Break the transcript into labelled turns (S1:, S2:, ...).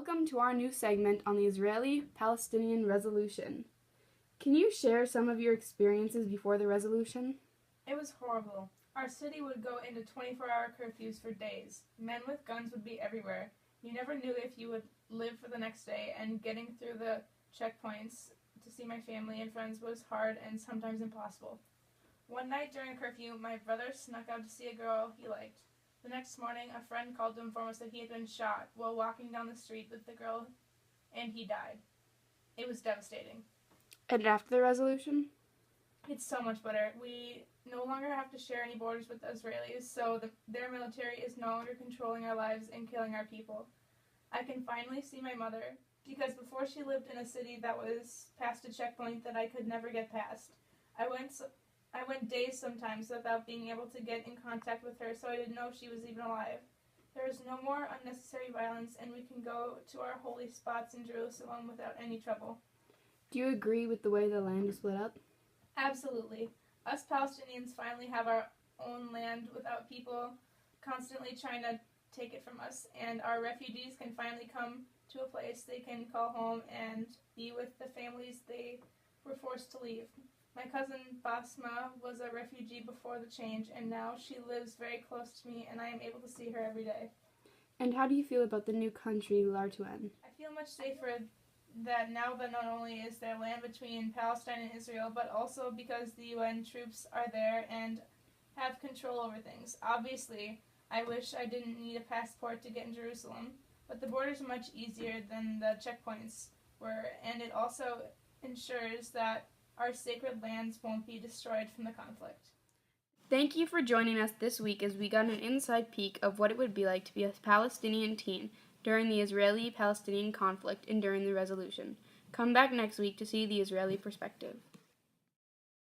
S1: Welcome to our new segment on the Israeli-Palestinian resolution. Can you share some of your experiences before the resolution?
S2: It was horrible. Our city would go into 24-hour curfews for days. Men with guns would be everywhere. You never knew if you would live for the next day, and getting through the checkpoints to see my family and friends was hard and sometimes impossible. One night during curfew, my brother snuck out to see a girl he liked. The next morning, a friend called to inform us that he had been shot while walking down the street with the girl, and he died. It was devastating.
S1: And after the resolution?
S2: It's so much better. We no longer have to share any borders with the Israelis, so their military is no longer controlling our lives and killing our people. I can finally see my mother, because before she lived in a city that was past a checkpoint that I could never get past. I went days sometimes without being able to get in contact with her, so I didn't know if she was even alive. There is no more unnecessary violence, and we can go to our holy spots in Jerusalem without any trouble.
S1: Do you agree with the way the land is split up?
S2: Absolutely. Us Palestinians finally have our own land without people constantly trying to take it from us, and our refugees can finally come to a place they can call home and be with the families they were forced to leave. My cousin Basma was a refugee before the change, and now she lives very close to me, and I am able to see her every day.
S1: And how do you feel about the new country, Lartuen?
S2: I feel much safer that now that not only is there land between Palestine and Israel, but also because the UN troops are there and have control over things. Obviously, I wish I didn't need a passport to get in Jerusalem, but the borders are much easier than the checkpoints were, and it also ensures that our sacred lands won't be destroyed from the conflict.
S1: Thank you for joining us this week as we got an inside peek of what it would be like to be a Palestinian teen during the Israeli-Palestinian conflict and during the resolution. Come back next week to see the Israeli perspective.